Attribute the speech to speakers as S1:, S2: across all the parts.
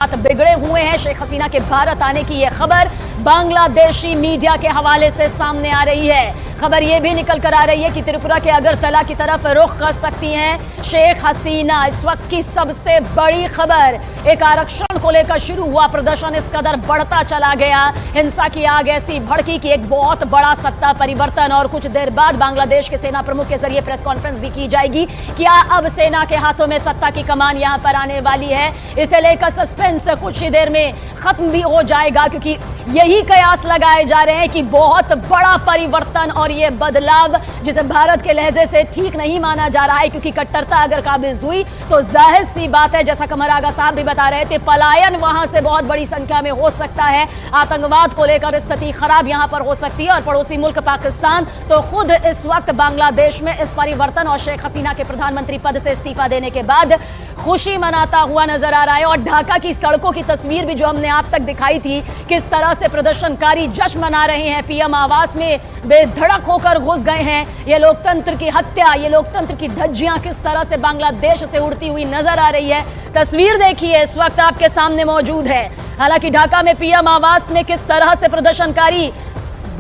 S1: बिगड़े हुए हैं। शेख हसीना के भारत आने की यह खबर बांग्लादेशी मीडिया के हवाले से सामने आ रही है। खबर यह भी निकल कर आ रही है कि त्रिपुरा के अगरतला की तरफ रुख कर सकती हैं शेख हसीना। इस वक्त की सबसे बड़ी खबर, एक आरक्षण को लेकर शुरू हुआ प्रदर्शन इस कदर बढ़ता चला गया, हिंसा की आग ऐसी भड़की कि एक बहुत बड़ा सत्ता परिवर्तन, और कुछ देर बाद बांग्लादेश के सेना प्रमुख के जरिए प्रेस कॉन्फ्रेंस भी की जाएगी। क्या अब सेना के हाथों में सत्ता की कमान यहां पर आने वाली है? इसे लेकर सस्पेंस कुछ ही देर में खत्म भी हो जाएगा, क्योंकि यही कयास लगाए जा रहे हैं कि बहुत बड़ा परिवर्तन और ये बदलाव जिसे भारत के लहजे से ठीक नहीं माना जा रहा है, क्योंकि कट्टरता अगर काबिज हुई तो जाहिर सी बात है, जैसा कमर आगा साहब भी बता रहे थे, पलायन वहां से बहुत बड़ी संख्या में हो सकता है। आतंकवाद को लेकर स्थिति खराब यहां पर हो सकती है, और पड़ोसी मुल्क पाकिस्तान तो खुद इस वक्त बांग्लादेश में इस परिवर्तन और शेख हसीना के प्रधानमंत्री पद से इस्तीफा देने के बाद खुशी मनाता हुआ नजर आ रहा है। और ढाका की सड़कों की तस्वीर भी जो हमने आप तक दिखाई थी, किस तरह से प्रदर्शनकारी जश्न मना रहे हैं, पीएम आवास में बेधड़क होकर घुस गए हैं। ये लोकतंत्र की हत्या, ये लोकतंत्र की धज्जियां किस तरह से बांग्लादेश से उड़ती हुई नजर आ रही है, तस्वीर देखिए इस वक्त आपके सामने मौजूद है। हालांकि ढाका में पीएम आवास में किस तरह से प्रदर्शनकारी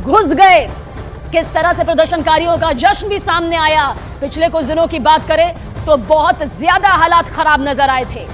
S1: घुस गए, किस तरह से प्रदर्शनकारियों का जश्न भी सामने आया। पिछले कुछ दिनों की बात करें तो बहुत ज्यादा हालात खराब नजर आए थे।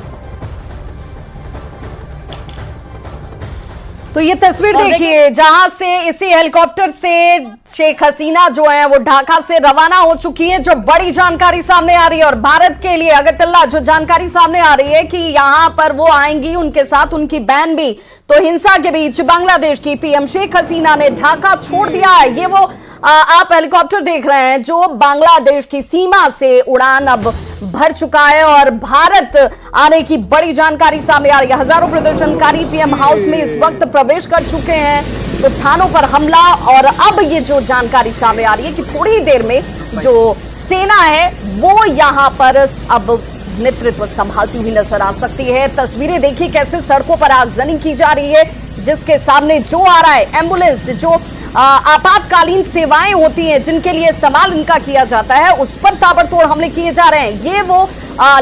S2: तो ये तस्वीर देखिए जहां से इसी हेलीकॉप्टर से शेख हसीना जो है वो ढाका से रवाना हो चुकी है। जो बड़ी जानकारी सामने आ रही है, और भारत के लिए अगरतला जो जानकारी सामने आ रही है कि यहां पर वो आएंगी, उनके साथ उनकी बहन भी। तो हिंसा के बीच बांग्लादेश की पीएम शेख हसीना ने ढाका छोड़ दिया है। ये वो आप हेलीकॉप्टर देख रहे हैं जो बांग्लादेश की सीमा से उड़ान अब भर चुका है, और भारत आने की बड़ी जानकारी सामने आ रही है। हजारों प्रदर्शनकारी पीएम हाउस में इस वक्त प्रवेश कर चुके हैं। तो थानों पर हमला, और अब ये जो जानकारी सामने आ रही है कि थोड़ी देर में जो सेना है वो यहां पर अब नेतृत्व संभालती हुई नजर आ सकती है। तस्वीरें देखिए कैसे सड़कों पर आगजनी की जा रही है, जिसके सामने जो आ रहा है एम्बुलेंस, जो आपातकालीन सेवाएं होती हैं जिनके लिए इस्तेमाल इनका किया जाता है, उस पर ताबड़तोड़ हमले किए जा रहे हैं। ये वो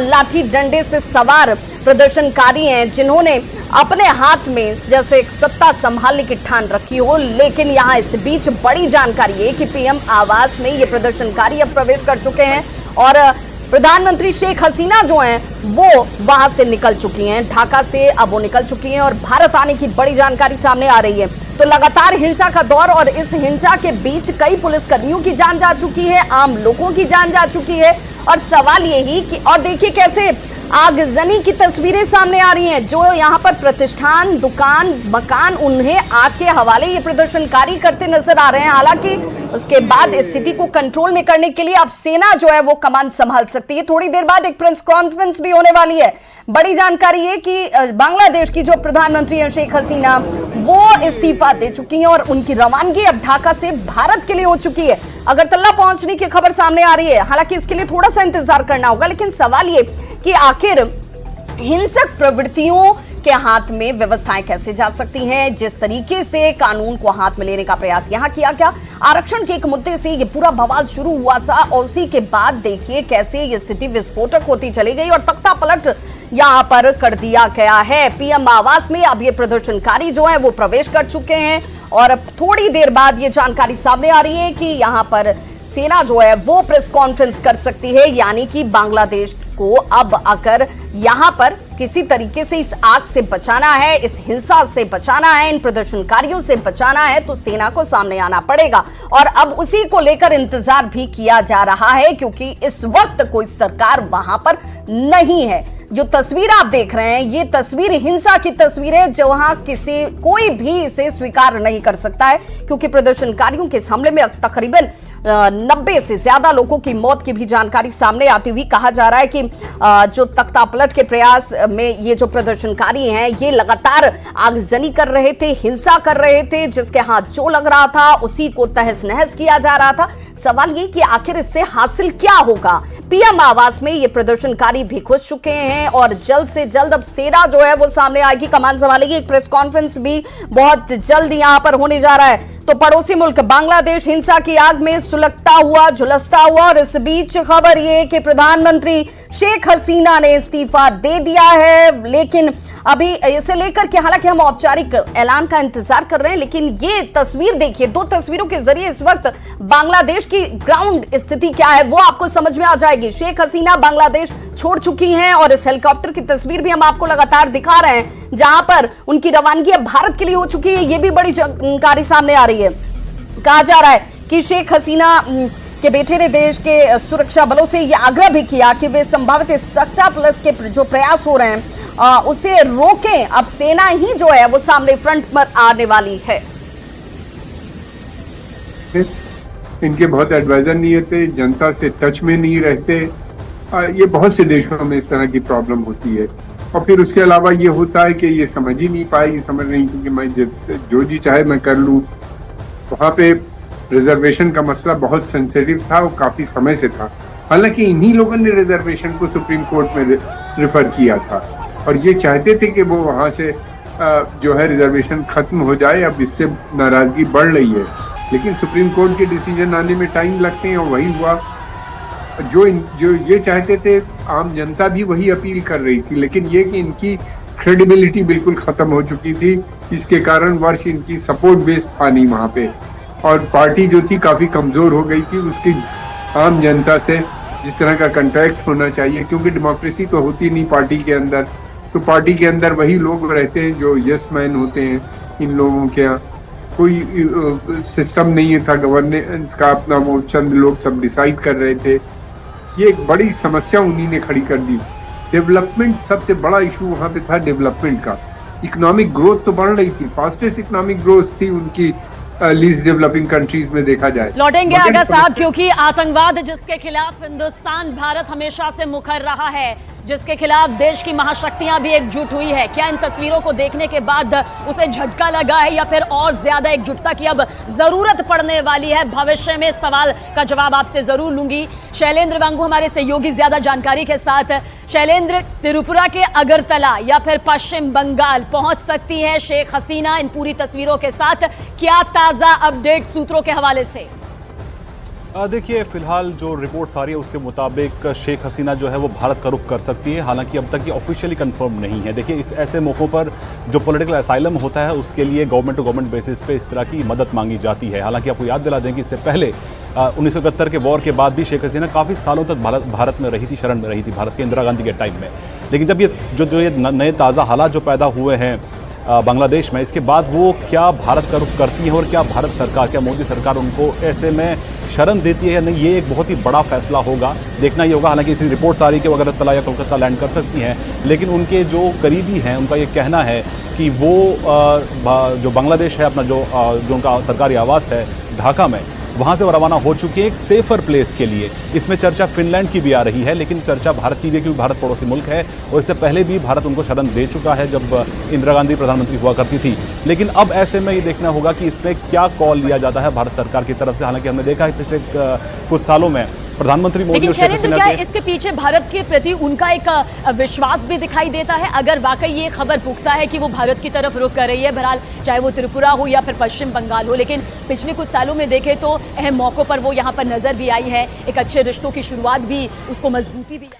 S2: लाठी डंडे से सवार प्रदर्शनकारी हैं जिन्होंने अपने हाथ में जैसे एक सत्ता संभालने की ठान रखी हो। लेकिन यहाँ इस बीच बड़ी जानकारी है कि पीएम आवास में ये प्रदर्शनकारी अब प्रवेश कर चुके हैं, और प्रधानमंत्री शेख हसीना जो हैं वो वहां से निकल चुकी हैं, ढाका से अब वो निकल चुकी हैं, और भारत आने की बड़ी जानकारी सामने आ रही है। तो लगातार हिंसा का दौर, और इस हिंसा के बीच कई पुलिसकर्मियों की जान जा चुकी है, आम लोगों की जान जा चुकी है। और सवाल यही कि, और देखिए कैसे आगजनी की तस्वीरें सामने आ रही हैं। जो यहाँ पर प्रतिष्ठान, दुकान, मकान, उन्हें आग के हवाले ये प्रदर्शनकारी करते नजर आ रहे हैं। हालांकि उसके बाद स्थिति को कंट्रोल में करने के लिए अब सेना जो है वो कमान संभाल सकती है। थोड़ी देर बाद एक प्रेस कॉन्फ्रेंस भी होने वाली है। बड़ी जानकारी है कि बांग्लादेश की जो प्रधानमंत्री है शेख हसीना, वो इस्तीफा दे चुकी हैं, और उनकी रवानगी अब ढाका से भारत के लिए हो चुकी है। अगरतला पहुंचने की खबर सामने आ रही है। हालांकि इसके लिए थोड़ा सा इंतजार करना होगा, लेकिन सवाल ये कि आखिर हिंसक प्रवृत्तियों के हाथ में व्यवस्थाएं कैसे जा सकती हैं। जिस तरीके से कानून को हाथ में लेने का प्रयास यहां किया गया, आरक्षण के एक मुद्दे से ये पूरा बवाल शुरू हुआ था, और उसी के बाद देखिए कैसे ये स्थिति विस्फोटक होती चली गई और तख्ता पलट यहां पर कर दिया गया है। पीएम आवास में अब ये प्रदर्शनकारी जो है वो प्रवेश कर चुके हैं, और अब थोड़ी देर बाद ये जानकारी सामने आ रही है कि यहां पर सेना जो है वो प्रेस कॉन्फ्रेंस कर सकती है। यानी कि बांग्लादेश को अब अगर यहां पर किसी तरीके से इस आग से बचाना है, इस हिंसा से बचाना है, इन प्रदर्शनकारियों से बचाना है, तो सेना को सामने आना पड़ेगा। और अब उसी को लेकर इंतजार भी किया जा रहा है, क्योंकि इस वक्त कोई सरकार वहां पर नहीं है। जो तस्वीर आप देख रहे हैं, ये तस्वीर हिंसा की तस्वीर है, जहां कोई भी इसे स्वीकार नहीं कर सकता है, क्योंकि प्रदर्शनकारियों के इस हमले में तकरीबन 90 से ज्यादा लोगों की मौत की भी जानकारी सामने आती हुई कहा जा रहा है कि जो तख्ता पलट के प्रयास में ये जो प्रदर्शनकारी हैं ये लगातार आगजनी कर रहे थे, हिंसा कर रहे थे, जिसके हाथ जो लग रहा था उसी को तहस नहस किया जा रहा था। सवाल ये कि आखिर इससे हासिल क्या होगा। पीएम आवास में ये प्रदर्शनकारी भी घुस चुके हैं, और जल्द से जल्द अब सेना जो है वो सामने आएगी, कमान संभालेगी। एक प्रेस कॉन्फ्रेंस भी बहुत जल्द यहां पर होने जा रहा है। तो पड़ोसी मुल्क बांग्लादेश हिंसा की आग में सुलगता हुआ, झुलसता हुआ, और इस बीच खबर ये कि प्रधानमंत्री शेख हसीना ने इस्तीफा दे दिया है, लेकिन अभी इसे लेकर के हालांकि हम औपचारिक ऐलान का इंतजार कर रहे हैं, लेकिन ये तस्वीर देखिए, दो तस्वीरों के जरिए इस वक्त बांग्लादेश की ग्राउंड स्थिति क्या है वो आपको समझ में आ जाएगी। शेख हसीना बांग्लादेश छोड़ चुकी हैं और इस हेलीकॉप्टर की तस्वीर भी हम आपको लगातार दिखा रहे हैं, जहां पर उनकी रवानगी अब भारत के लिए हो चुकी है। ये भी बड़ी जानकारी सामने आ रही है। कहा जा रहा है कि शेख हसीना के बेटे ने देश के सुरक्षा बलों से यह आग्रह भी किया कि वे संभावित तख्ता प्लस के जो प्रयास हो रहे हैं उसे रोकें। अब सेना ही जो है वो सामने फ्रंट पर आने वाली है।
S3: इनके बहुत एडवाइजर नहीं रहते, जनता से टच में नहीं रहते। ये बहुत से देशों में इस तरह की प्रॉब्लम होती है। और फिर उसके अलावा ये होता है कि ये समझ ही नहीं पाए, ये समझ नहीं क्योंकि मैं जो जी चाहे मैं कर लूँ। वहाँ पे रिजर्वेशन का मसला बहुत सेंसिटिव था और काफी समय से था। हालांकि इन्हीं लोगों ने रिजर्वेशन को सुप्रीम कोर्ट में रिफर किया था और ये चाहते थे कि वो वहाँ से जो है रिजर्वेशन खत्म हो जाए। अब इससे नाराजगी बढ़ रही है, लेकिन सुप्रीम कोर्ट के डिसीजन आने में टाइम लगते हैं और वही हुआ जो ये चाहते थे। आम जनता भी वही अपील कर रही थी, लेकिन ये कि इनकी क्रेडिबिलिटी बिल्कुल खत्म हो चुकी थी। इसके कारण वर्ष इनकी सपोर्ट बेस था नहीं वहाँ पे, और पार्टी जो थी काफी कमजोर हो गई थी। उसकी आम जनता से जिस तरह का कांटेक्ट होना चाहिए, क्योंकि डेमोक्रेसी तो होती नहीं पार्टी के अंदर, तो पार्टी के अंदर वही लोग रहते हैं जो यस मैन होते हैं। इन लोगों के यहाँ कोई सिस्टम नहीं था गवर्नेंस का अपना, वो चंद लोग सब डिसाइड कर रहे थे। ये एक बड़ी समस्या उन्हीं ने खड़ी कर दी। डेवलपमेंट सबसे बड़ा इशू वहाँ पे था, डेवलपमेंट का। इकोनॉमिक ग्रोथ तो बढ़ रही थी, फास्टेस्ट इकोनॉमिक ग्रोथ थी उनकी लीस्ट डेवलपिंग कंट्रीज में देखा जाए।
S1: लौटेंगे आगा साहब, क्योंकि आतंकवाद जिसके खिलाफ हिंदुस्तान भारत हमेशा से मुखर रहा है, जिसके खिलाफ देश की महाशक्तियां भी एकजुट हुई है, क्या इन तस्वीरों को देखने के बाद उसे झटका लगा है या फिर और ज्यादा एकजुटता की अब जरूरत पड़ने वाली है? भविष्य में सवाल का जवाब आपसे जरूर लूंगी। शैलेंद्र वांगू हमारे सहयोगी ज्यादा जानकारी के साथ। शैलेंद्र, त्रिपुरा के अगरतला या फिर पश्चिम बंगाल पहुंच सकती है शेख हसीना इन पूरी तस्वीरों के साथ, क्या ताजा अपडेट सूत्रों के हवाले से?
S4: देखिए, फिलहाल जो रिपोर्ट आ रही है उसके मुताबिक शेख हसीना जो है वो भारत का रुख कर सकती है। हालांकि अब तक ये ऑफिशियली कंफर्म नहीं है। देखिए, इस ऐसे मौक़ों पर जो पॉलिटिकल असाइलम होता है उसके लिए गवर्नमेंट टू गवर्नमेंट बेसिस पे इस तरह की मदद मांगी जाती है। हालांकि आपको याद दिला दें कि इससे पहले 1971 के वॉर के बाद भी शेख हसीना काफ़ी सालों तक भारत में रही थी, शरण में रही थी, भारत के इंदिरा गांधी के टाइम में। लेकिन जब ये जो ये नए ताज़ा हालात जो पैदा हुए हैं बांग्लादेश में, इसके बाद वो क्या भारत का रुख करती है और क्या भारत सरकार, क्या मोदी सरकार उनको ऐसे में शरण देती है या नहीं, ये एक बहुत ही बड़ा फैसला होगा। देखना ये होगा। हालांकि इसी रिपोर्ट्स आ रही है कि वो अगरतला या कोलकाता लैंड कर सकती हैं, लेकिन उनके जो करीबी हैं उनका ये कहना है कि वो जो बांग्लादेश है, अपना जो उनका सरकारी आवास है ढाका में, वहाँ से वो रवाना हो चुकी है एक सेफर प्लेस के लिए। इसमें चर्चा फिनलैंड की भी आ रही है, लेकिन चर्चा भारत की भी है क्योंकि भारत पड़ोसी मुल्क है और इससे पहले भी भारत उनको शरण दे चुका है जब इंदिरा गांधी प्रधानमंत्री हुआ करती थी। लेकिन अब ऐसे में ये देखना होगा कि इसमें क्या कॉल लिया जाता है भारत सरकार की तरफ से। हालांकि हमने देखा है पिछले कुछ सालों में प्रधानमंत्री मोदी,
S1: लेकिन शैलेंद्र, क्या इसके पीछे भारत के प्रति उनका एक विश्वास भी दिखाई देता है? अगर वाकई ये खबर पुख्ता है कि वो भारत की तरफ रुख कर रही है, बहरहाल चाहे वो त्रिपुरा हो या फिर पश्चिम बंगाल हो, लेकिन पिछले कुछ सालों में देखें तो अहम मौकों पर वो यहाँ पर नजर भी आई है, एक अच्छे रिश्तों की शुरुआत भी, उसको मजबूती भी।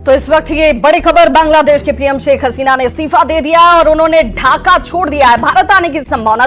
S2: तो इस वक्त ये बड़ी खबर, बांग्लादेश के पीएम शेख हसीना ने इस्तीफा दे दिया और उन्होंने ढाका छोड़ दिया है। भारत आने की संभावना